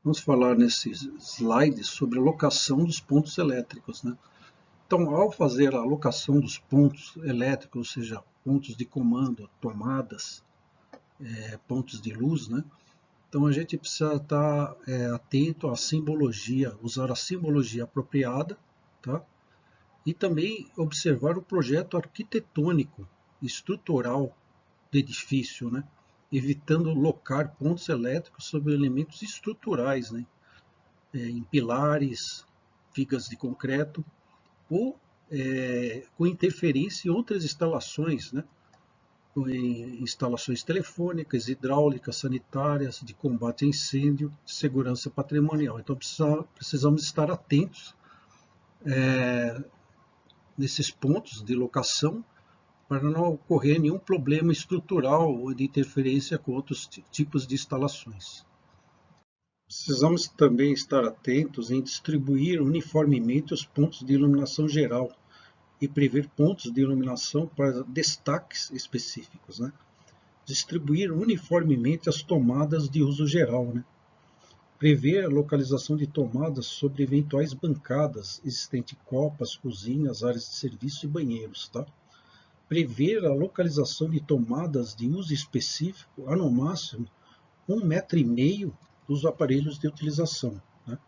Vamos falar nesse slide sobre a locação dos pontos elétricos, né? Então, ao fazer a locação dos pontos elétricos, ou seja, pontos de comando, tomadas, pontos de luz, né? Então, a gente precisa estar atento à simbologia, usar a simbologia apropriada, tá? E também observar o projeto arquitetônico, estrutural do edifício, né? Evitando locar pontos elétricos sobre elementos estruturais, né? Em pilares, vigas de concreto, ou com interferência em outras instalações, né? Em instalações telefônicas, hidráulicas, sanitárias, de combate a incêndio, de segurança patrimonial. Então precisamos estar atentos nesses pontos de locação para não ocorrer nenhum problema estrutural ou de interferência com outros tipos de instalações. Precisamos também estar atentos em distribuir uniformemente os pontos de iluminação geral e prever pontos de iluminação para destaques específicos, né? Distribuir uniformemente as tomadas de uso geral, né? Prever a localização de tomadas sobre eventuais bancadas existentes em copas, cozinhas, áreas de serviço e banheiros, tá? Prever a localização de tomadas de uso específico a no máximo 1,5 m dos aparelhos de utilização, né?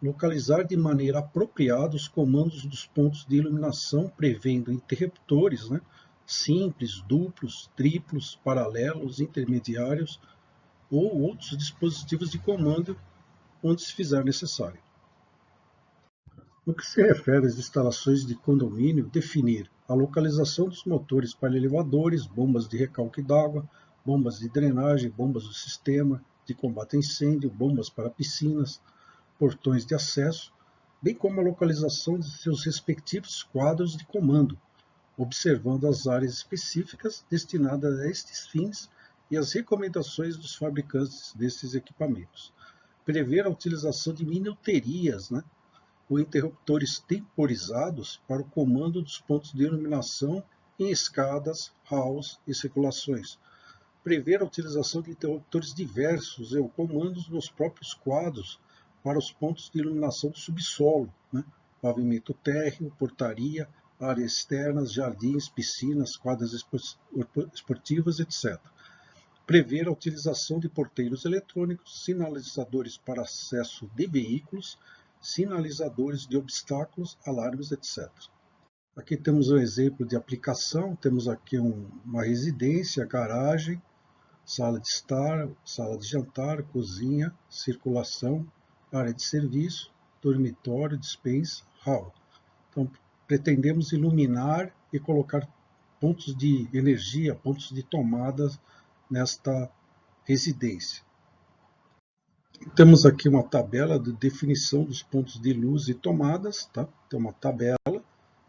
Localizar de maneira apropriada os comandos dos pontos de iluminação, prevendo interruptores, né? Simples, duplos, triplos, paralelos, intermediários ou outros dispositivos de comando onde se fizer necessário. No que se refere às instalações de condomínio, definir a localização dos motores para elevadores, bombas de recalque d'água, bombas de drenagem, bombas do sistema de combate a incêndio, bombas para piscinas, portões de acesso, bem como a localização de seus respectivos quadros de comando, observando as áreas específicas destinadas a estes fins e as recomendações dos fabricantes destes equipamentos. Prever a utilização de minuterias, né? Ou interruptores temporizados para o comando dos pontos de iluminação em escadas, halls e circulações. Prever a utilização de interruptores diversos ou comandos nos próprios quadros para os pontos de iluminação do subsolo, né? Pavimento térreo, portaria, áreas externas, jardins, piscinas, quadras esportivas, etc. Prever a utilização de porteiros eletrônicos, sinalizadores para acesso de veículos, sinalizadores de obstáculos, alarmes, etc. Aqui temos um exemplo de aplicação, temos aqui uma residência, garagem, sala de estar, sala de jantar, cozinha, circulação, área de serviço, dormitório, despensa, hall. Então, pretendemos iluminar e colocar pontos de energia, pontos de tomada nesta residência. Temos aqui uma tabela de definição dos pontos de luz e tomadas, tá? Tem uma tabela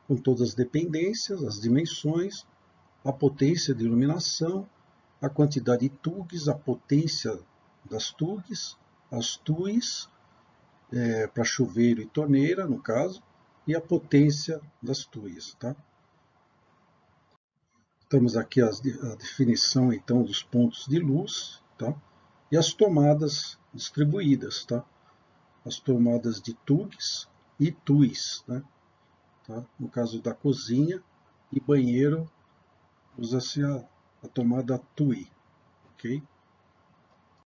com todas as dependências, as dimensões, a potência de iluminação, a quantidade de TUGs, a potência das TUGs, as TUIs, para chuveiro e torneira, no caso, e a potência das TUIs, tá? Temos aqui a definição, então, dos pontos de luz, tá? E as tomadas distribuídas, tá? As tomadas de TUGs e TUIs, né? Tá? No caso da cozinha e banheiro, usa-se a tomada TUI, ok?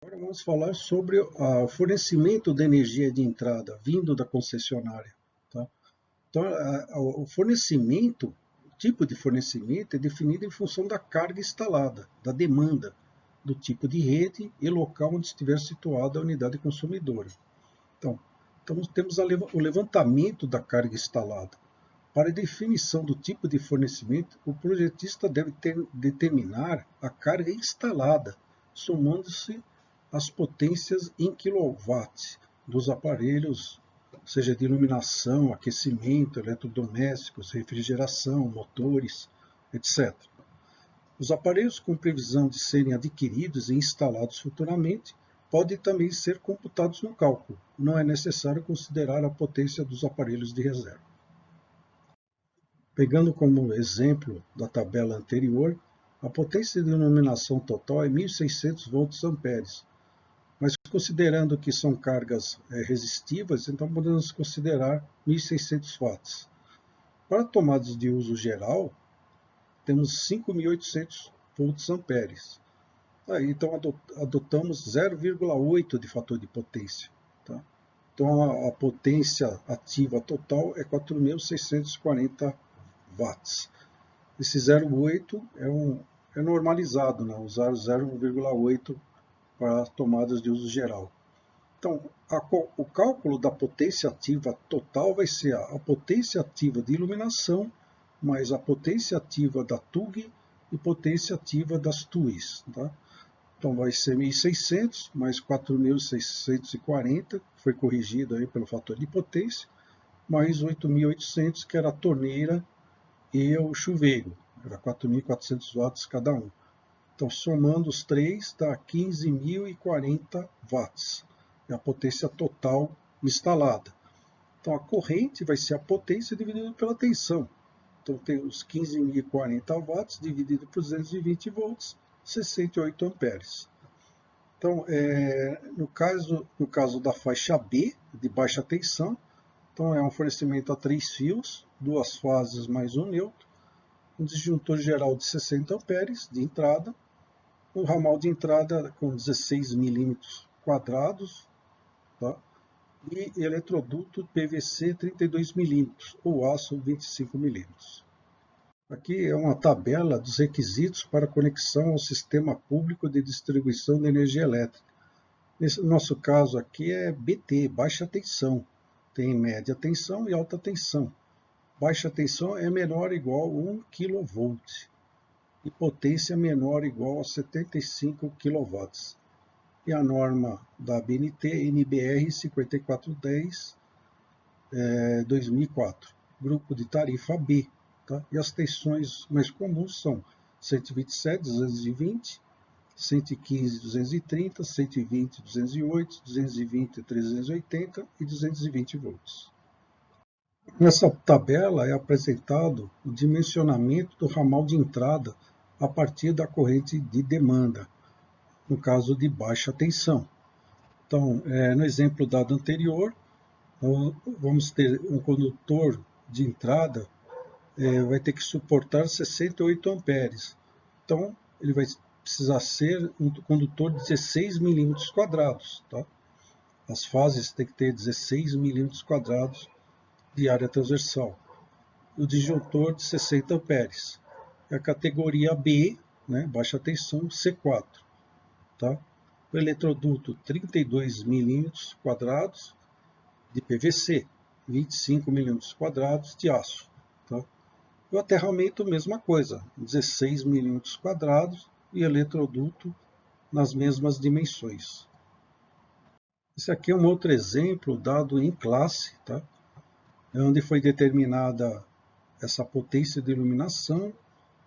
Agora vamos falar sobre o fornecimento de energia de entrada vindo da concessionária, tá? Então, o fornecimento, o tipo de fornecimento é definido em função da carga instalada, da demanda, do tipo de rede e local onde estiver situada a unidade consumidora. Então temos o levantamento da carga instalada. Para a definição do tipo de fornecimento, o projetista deve determinar a carga instalada, somando-se as potências em quilowatts dos aparelhos, seja de iluminação, aquecimento, eletrodomésticos, refrigeração, motores, etc. Os aparelhos com previsão de serem adquiridos e instalados futuramente podem também ser computados no cálculo. Não é necessário considerar a potência dos aparelhos de reserva. Pegando como exemplo da tabela anterior, a potência de iluminação total é 1.600 volts-amperes, mas considerando que são cargas resistivas, então podemos considerar 1.600 watts. Para tomadas de uso geral, temos 5.800 volts-amperes. Então adotamos 0,8 de fator de potência. Tá? Então a potência ativa total é 4.640 watts. Esse 0,8 é normalizado, né? Usar 0,8 para tomadas de uso geral. Então, o cálculo da potência ativa total vai ser a potência ativa de iluminação mais a potência ativa da TUG e potência ativa das TUIs. Tá? Então, vai ser 1.600 mais 4.640, que foi corrigido aí pelo fator de potência, mais 8.800, que era a torneira e o chuveiro. Era 4.400 watts cada um. Então, somando os três, dá 15.040 watts. É a potência total instalada. Então, a corrente vai ser a potência dividida pela tensão. Então, tem os 15.040 watts dividido por 220 volts, 68 amperes. Então, no caso da faixa B, de baixa tensão, então é um fornecimento a 3 fios, 2 fases mais um neutro, um disjuntor geral de 60 amperes de entrada, um ramal de entrada com 16 milímetros quadrados, tá? E eletroduto PVC 32 milímetros ou aço 25 milímetros. Aqui é uma tabela dos requisitos para conexão ao sistema público de distribuição de energia elétrica. Nesse nosso caso aqui é BT, baixa tensão. Tem média tensão e alta tensão. Baixa tensão é menor ou igual a 1 kV e potência menor ou igual a 75 kW. E a norma da BNT NBR 5410 2004, grupo de tarifa B. Tá? E as tensões mais comuns são 127, 220, 115, 230, 120, 208, 220, 380 e 220 volts. Nessa tabela é apresentado o dimensionamento do ramal de entrada a partir da corrente de demanda, no caso de baixa tensão. Então, no exemplo dado anterior, vamos ter um condutor de entrada, vai ter que suportar 68 amperes. Então, ele vai precisar ser um condutor de 16 milímetros quadrados. Tá? As fases têm que ter 16 milímetros quadrados de área transversal. O disjuntor de 60 amperes. É a categoria B, né, baixa tensão, C4. Tá? O eletroduto 32 milímetros quadrados de PVC, 25 milímetros quadrados de aço. Tá? O aterramento, mesma coisa, 16 milímetros quadrados e eletroduto nas mesmas dimensões. Esse aqui é um outro exemplo dado em classe, tá? Onde foi determinada essa potência de iluminação,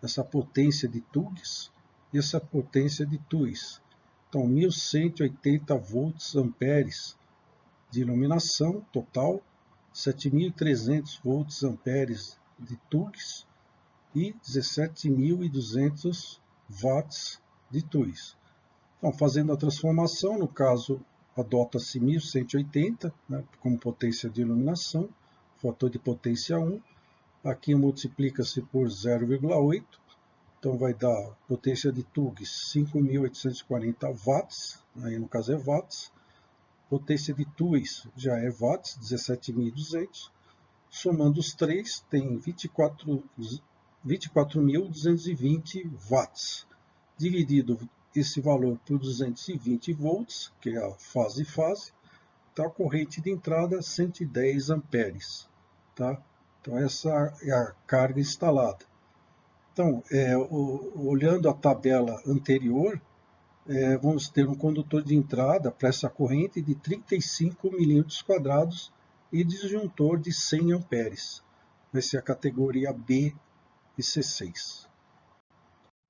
essa potência de TUGs e essa potência de TUIs. Então, 1.180 volts amperes de iluminação total, 7.300 volts amperes de TUGs e 17.200 watts de TUIs. Então, fazendo a transformação, no caso, adota-se 1.180, né, como potência de iluminação, fator de potência 1. Aqui multiplica-se por 0,8, então vai dar potência de TUGs 5.840 watts, aí no caso é watts. Potência de TUIs já é watts, 17.200. Somando os três, tem 24.220 watts. Dividido esse valor por 220 volts, que é a fase-fase, está a corrente de entrada 110 amperes. Tá? Então, essa é a carga instalada. Então, olhando a tabela anterior, vamos ter um condutor de entrada para essa corrente de 35 milímetros quadrados e disjuntor de 100 amperes. Vai ser a categoria B e C6.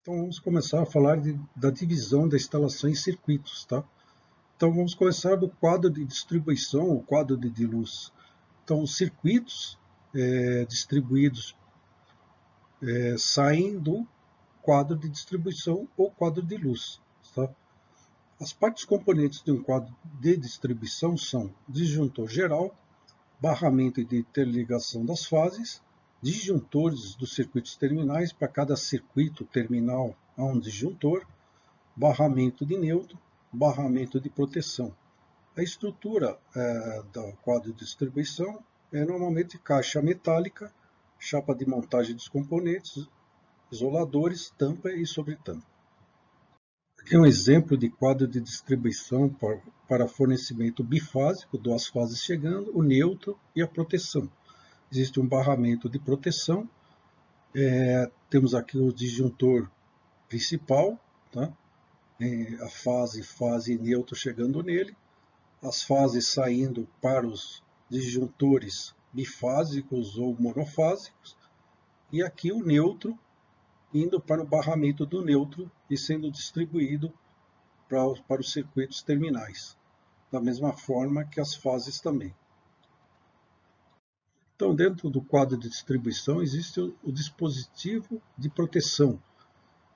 Então, vamos começar a falar da divisão da instalação em circuitos. Tá? Então, vamos começar do quadro de distribuição, o quadro de luz. Então, os circuitos distribuídos saem do quadro de distribuição ou quadro de luz. Tá? As partes componentes de um quadro de distribuição são disjuntor geral, barramento de interligação das fases, disjuntores dos circuitos terminais, para cada circuito terminal há um disjuntor, barramento de neutro, barramento de proteção. A estrutura do quadro de distribuição é normalmente caixa metálica, chapa de montagem dos componentes, isoladores, tampa e sobretampa. Aqui é um exemplo de quadro de distribuição para fornecimento bifásico, duas fases chegando, o neutro e a proteção. Existe um barramento de proteção, temos aqui o disjuntor principal, tá? A fase e neutro chegando nele, as fases saindo para os disjuntores bifásicos ou monofásicos, e aqui o neutro indo para o barramento do neutro e sendo distribuído para os circuitos terminais, da mesma forma que as fases também. Então, dentro do quadro de distribuição, existe o dispositivo de proteção,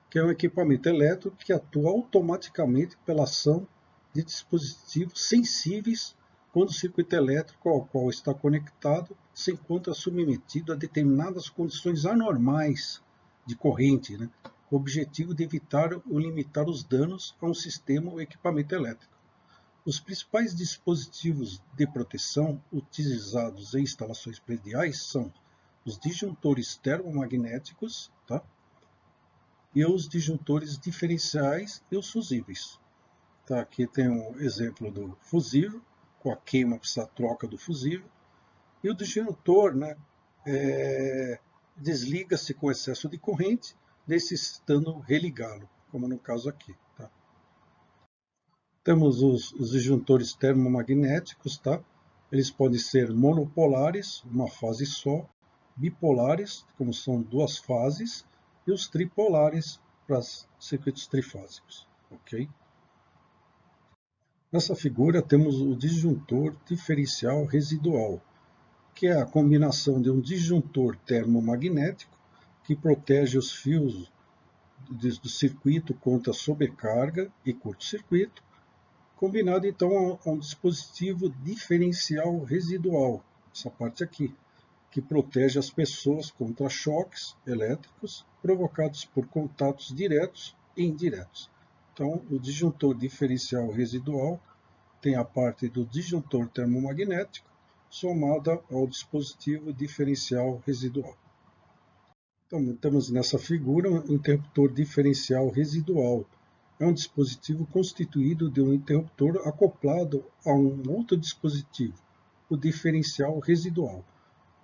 que é um equipamento elétrico que atua automaticamente pela ação de dispositivos sensíveis quando o circuito elétrico ao qual está conectado se encontra submetido a determinadas condições anormais de corrente, né, com o objetivo de evitar ou limitar os danos a um sistema ou equipamento elétrico. Os principais dispositivos de proteção utilizados em instalações prediais são os disjuntores termomagnéticos, tá? E os disjuntores diferenciais e os fusíveis. Tá? Aqui tem um exemplo do fusível, com a queima para a troca do fusível, e o disjuntor, né, desliga-se com excesso de corrente, necessitando religá-lo, como no caso aqui. Tá? Temos os disjuntores termomagnéticos, tá? Eles podem ser monopolares, uma fase só, bipolares, como são duas fases, e os tripolares para circuitos trifásicos. Okay? Nessa figura temos o disjuntor diferencial residual, que é a combinação de um disjuntor termomagnético que protege os fios do circuito contra sobrecarga e curto-circuito, combinado então a um dispositivo diferencial residual, essa parte aqui, que protege as pessoas contra choques elétricos provocados por contatos diretos e indiretos. Então, o disjuntor diferencial residual tem a parte do disjuntor termomagnético somada ao dispositivo diferencial residual. Então, temos nessa figura um interruptor diferencial residual. É um dispositivo constituído de um interruptor acoplado a um outro dispositivo, o diferencial residual.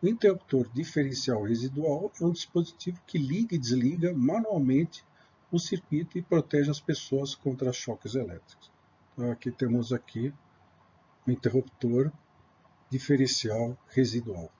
O interruptor diferencial residual é um dispositivo que liga e desliga manualmente o circuito e protege as pessoas contra choques elétricos. Então, aqui temos o interruptor diferencial residual.